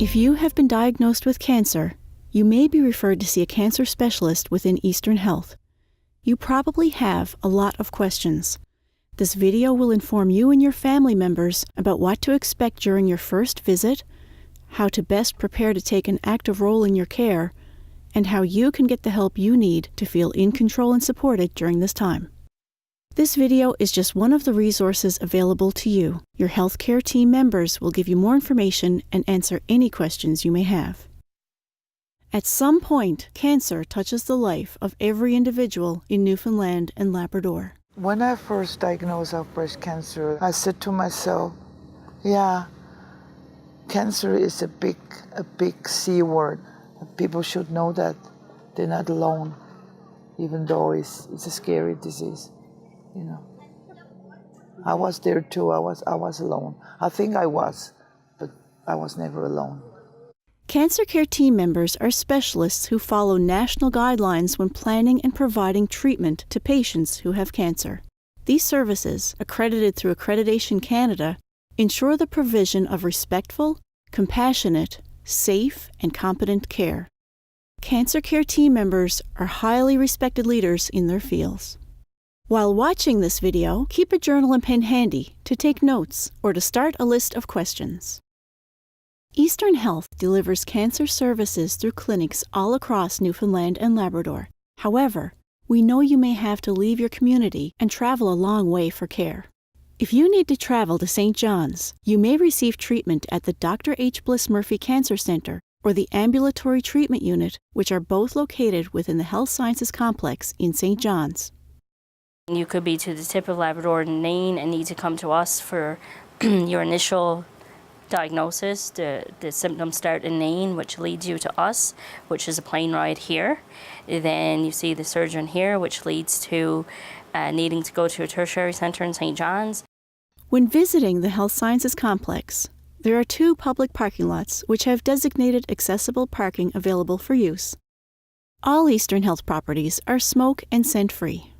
If you have been diagnosed with cancer, you may be referred to see a cancer specialist within Eastern Health. You probably have a lot of questions. This video will inform you and your family members about what to expect during your first visit, how to best prepare to take an active role in your care, and how you can get the help you need to feel in control and supported during this time. This video is just one of the resources available to you. Your healthcare team members will give you more information and answer any questions you may have. At some point, cancer touches the life of every individual in Newfoundland and Labrador. When I first diagnosed of breast cancer, I said to myself, yeah, cancer is a big C word. People should know that they're not alone, even though it's a scary disease. You know, I was there too. I was alone. I think I was, but I was never alone. Cancer care team members are specialists who follow national guidelines when planning and providing treatment to patients who have cancer. These services, accredited through Accreditation Canada, ensure the provision of respectful, compassionate, safe, and competent care. Cancer care team members are highly respected leaders in their fields. While watching this video, keep a journal and pen handy to take notes or to start a list of questions. Eastern Health delivers cancer services through clinics all across Newfoundland and Labrador. However, we know you may have to leave your community and travel a long way for care. If you need to travel to St. John's, you may receive treatment at the Dr. H. Bliss Murphy Cancer Centre or the Ambulatory Treatment Unit, which are both located within the Health Sciences Complex in St. John's. You could be to the tip of Labrador and Nain and need to come to us for your initial diagnosis. The symptoms start in Nain, which leads you to us, which is a plane ride here. Then you see the surgeon here, which leads to needing to go to a tertiary centre in St. John's. When visiting the Health Sciences Complex, there are 2 public parking lots which have designated accessible parking available for use. All Eastern Health properties are smoke and scent-free.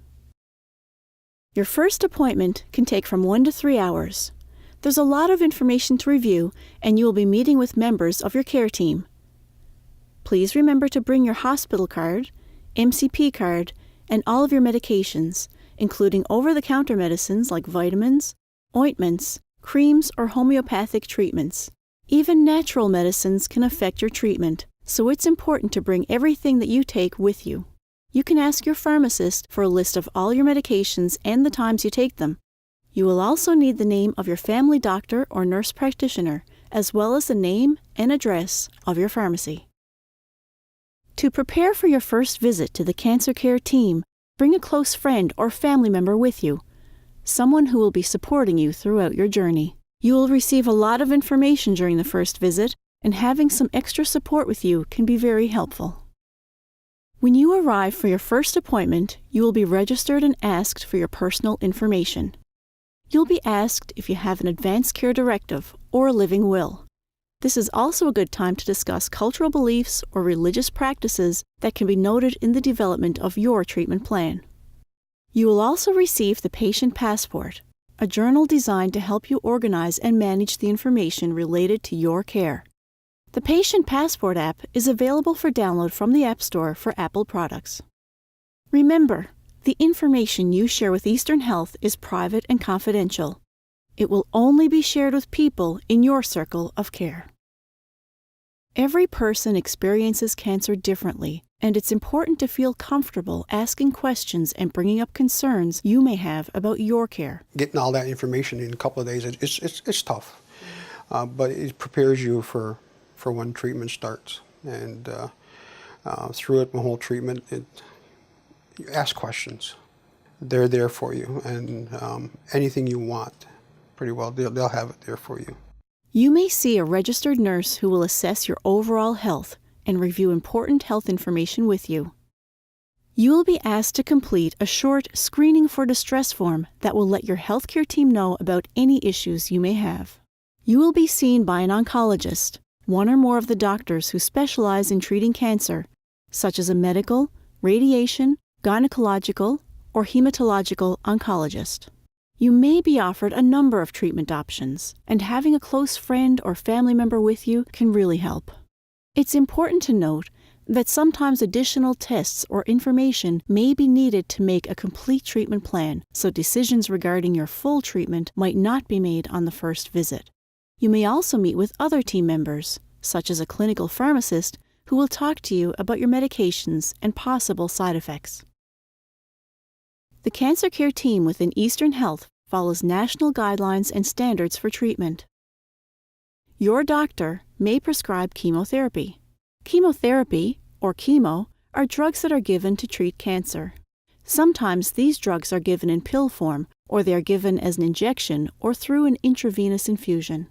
Your first appointment can take from 1 to 3 hours. There's a lot of information to review, and you will be meeting with members of your care team. Please remember to bring your hospital card, MCP card, and all of your medications, including over-the-counter medicines like vitamins, ointments, creams, or homeopathic treatments. Even natural medicines can affect your treatment, so it's important to bring everything that you take with you. You can ask your pharmacist for a list of all your medications and the times you take them. You will also need the name of your family doctor or nurse practitioner, as well as the name and address of your pharmacy. To prepare for your first visit to the cancer care team, bring a close friend or family member with you, someone who will be supporting you throughout your journey. You will receive a lot of information during the first visit, and having some extra support with you can be very helpful. When you arrive for your first appointment, you will be registered and asked for your personal information. You'll be asked if you have an advance care directive or a living will. This is also a good time to discuss cultural beliefs or religious practices that can be noted in the development of your treatment plan. You will also receive the patient passport, a journal designed to help you organize and manage the information related to your care. The Patient Passport app is available for download from the App Store for Apple products. Remember, the information you share with Eastern Health is private and confidential. It will only be shared with people in your circle of care. Every person experiences cancer differently, and it's important to feel comfortable asking questions and bringing up concerns you may have about your care. Getting all that information in a couple of days, it's tough, but it prepares you for when treatment starts. And through it, the whole treatment, you ask questions. They're there for you, and anything you want, pretty well, they'll have it there for you. You may see a registered nurse who will assess your overall health and review important health information with you. You will be asked to complete a short screening for distress form that will let your healthcare team know about any issues you may have. You will be seen by an oncologist, one or more of the doctors who specialize in treating cancer, such as a medical, radiation, gynecological, or hematological oncologist. You may be offered a number of treatment options, and having a close friend or family member with you can really help. It's important to note that sometimes additional tests or information may be needed to make a complete treatment plan, so decisions regarding your full treatment might not be made on the first visit. You may also meet with other team members, such as a clinical pharmacist, who will talk to you about your medications and possible side effects. The cancer care team within Eastern Health follows national guidelines and standards for treatment. Your doctor may prescribe chemotherapy. Chemotherapy, or chemo, are drugs that are given to treat cancer. Sometimes these drugs are given in pill form, or they are given as an injection or through an intravenous infusion.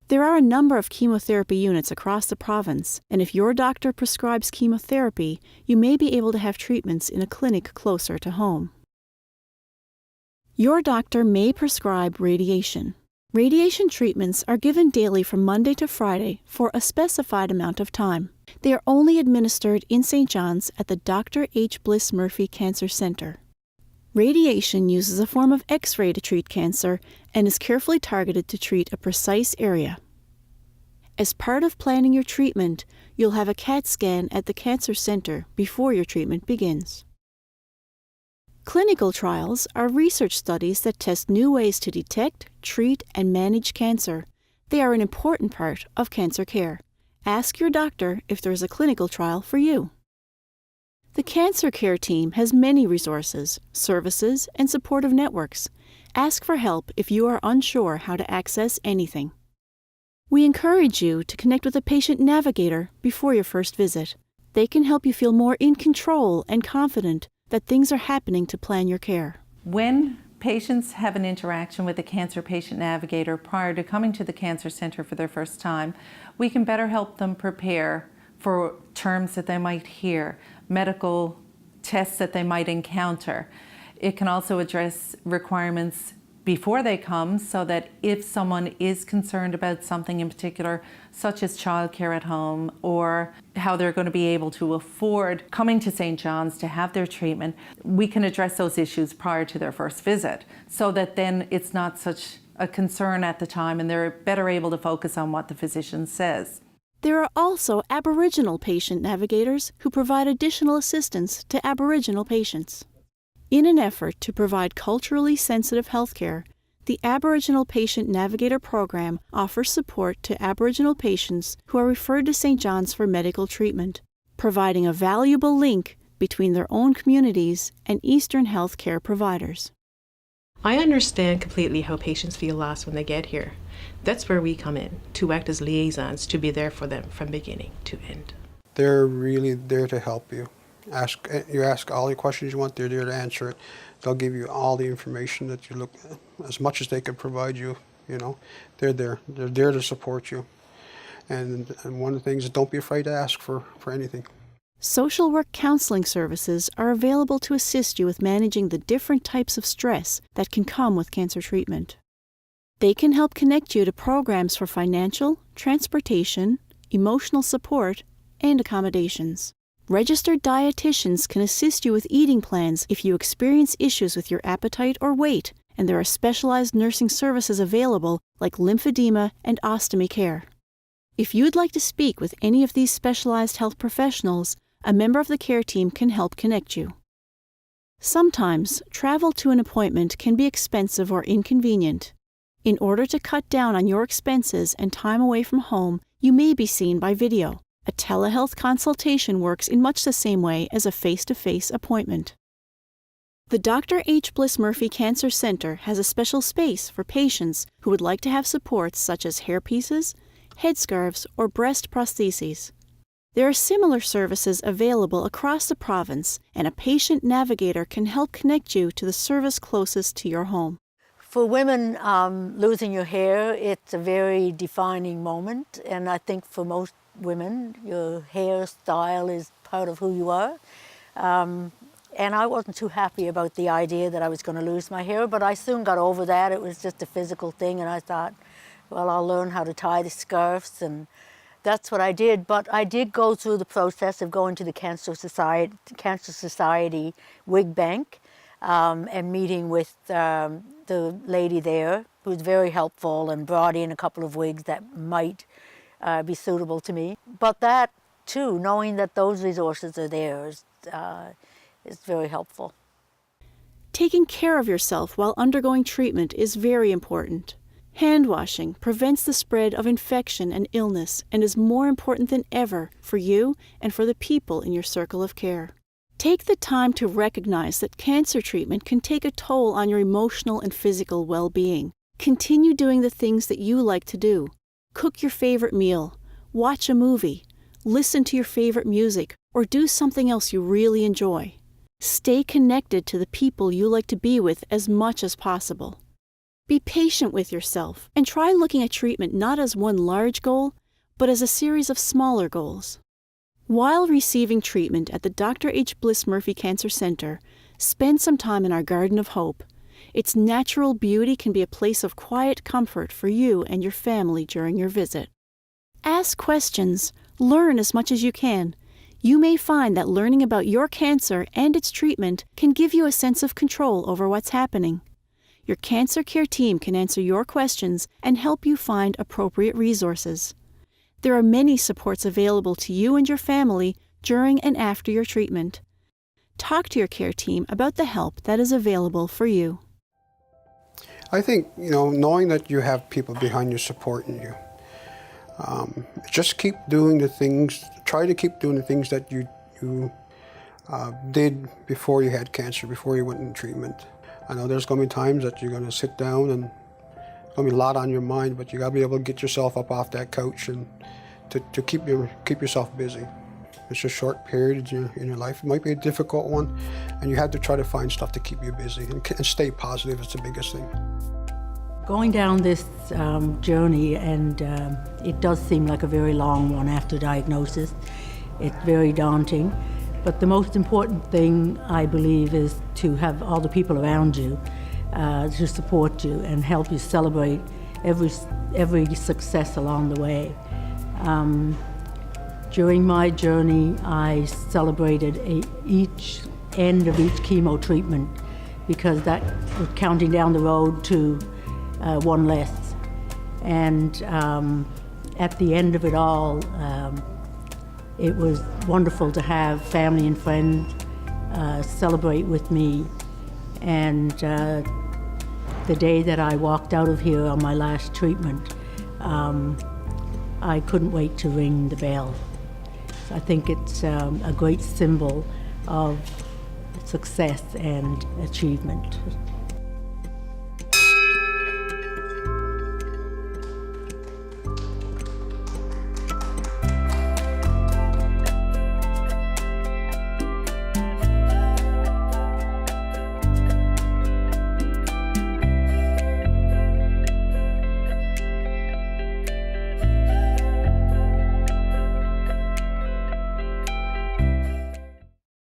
There are a number of chemotherapy units across the province, and if your doctor prescribes chemotherapy, you may be able to have treatments in a clinic closer to home. Your doctor may prescribe radiation. Radiation treatments are given daily from Monday to Friday for a specified amount of time. They are only administered in St. John's at the Dr. H. Bliss Murphy Cancer Center. Radiation uses a form of X-ray to treat cancer and is carefully targeted to treat a precise area. As part of planning your treatment, you'll have a CAT scan at the cancer center before your treatment begins. Clinical trials are research studies that test new ways to detect, treat, and manage cancer. They are an important part of cancer care. Ask your doctor if there is a clinical trial for you. The cancer care team has many resources, services, and supportive networks. Ask for help if you are unsure how to access anything. We encourage you to connect with a patient navigator before your first visit. They can help you feel more in control and confident that things are happening to plan your care. When patients have an interaction with a cancer patient navigator prior to coming to the cancer center for their first time, we can better help them prepare for terms that they might hear, medical tests that they might encounter. It can also address requirements before they come, so that if someone is concerned about something in particular, such as childcare at home or how they're going to be able to afford coming to St. John's to have their treatment, we can address those issues prior to their first visit, so that then it's not such a concern at the time and they're better able to focus on what the physician says. There are also Aboriginal patient navigators who provide additional assistance to Aboriginal patients. In an effort to provide culturally sensitive health care, the Aboriginal Patient Navigator Program offers support to Aboriginal patients who are referred to St. John's for medical treatment, providing a valuable link between their own communities and Eastern health care providers. I understand completely how patients feel lost when they get here. That's where we come in, to act as liaisons, to be there for them from beginning to end. They're really there to help you. You ask all the questions you want, they're there to answer it. They'll give you all the information that you look at, as much as they can provide you, They're there to support you. And one of the things is, don't be afraid to ask for anything. Social work counseling services are available to assist you with managing the different types of stress that can come with cancer treatment. They can help connect you to programs for financial, transportation, emotional support, and accommodations. Registered dietitians can assist you with eating plans if you experience issues with your appetite or weight, and there are specialized nursing services available like lymphedema and ostomy care. If you'd like to speak with any of these specialized health professionals, a member of the care team can help connect you. Sometimes, travel to an appointment can be expensive or inconvenient. In order to cut down on your expenses and time away from home, you may be seen by video. A telehealth consultation works in much the same way as a face-to-face appointment. The Dr. H. Bliss Murphy Cancer Center has a special space for patients who would like to have supports such as hairpieces, headscarves, or breast prostheses. There are similar services available across the province, and a patient navigator can help connect you to the service closest to your home. For women, losing your hair, it's a very defining moment, and I think for most women, your hairstyle is part of who you are. And I wasn't too happy about the idea that I was going to lose my hair, but I soon got over that. It was just a physical thing, and I thought, well, I'll learn how to tie the scarves, and that's what I did. But I did go through the process of going to the Cancer Society wig bank and meeting with the the lady there who's very helpful and brought in a couple of wigs that might be suitable to me. But that too, knowing that those resources are there is very helpful. Taking care of yourself while undergoing treatment is very important. Hand washing prevents the spread of infection and illness and is more important than ever for you and for the people in your circle of care. Take the time to recognize that cancer treatment can take a toll on your emotional and physical well-being. Continue doing the things that you like to do. Cook your favorite meal, watch a movie, listen to your favorite music, or do something else you really enjoy. Stay connected to the people you like to be with as much as possible. Be patient with yourself and try looking at treatment not as one large goal, but as a series of smaller goals. While receiving treatment at the Dr. H. Bliss Murphy Cancer Center, spend some time in our Garden of Hope. Its natural beauty can be a place of quiet comfort for you and your family during your visit. Ask questions. Learn as much as you can. You may find that learning about your cancer and its treatment can give you a sense of control over what's happening. Your cancer care team can answer your questions and help you find appropriate resources. There are many supports available to you and your family during and after your treatment. Talk to your care team about the help that is available for you. I think, knowing that you have people behind you supporting you, just keep doing the things, try to keep doing the things that you did before you had cancer, before you went in treatment. I know there's going to be times that you're going to sit down and there's going to be a lot on your mind, but you got to be able to get yourself up off that couch and to keep yourself busy. It's a short period in your life. It might be a difficult one, and you have to try to find stuff to keep you busy and stay positive. It's the biggest thing. Going down this journey, and it does seem like a very long one after diagnosis. It's very daunting, but the most important thing, I believe, is to have all the people around you to support you and help you celebrate every success along the way. During my journey, I celebrated each end of each chemo treatment, because that was counting down the road to one less. And at the end of it all, it was wonderful to have family and friends celebrate with me. And the day that I walked out of here on my last treatment, I couldn't wait to ring the bell. So I think it's a great symbol of success and achievement.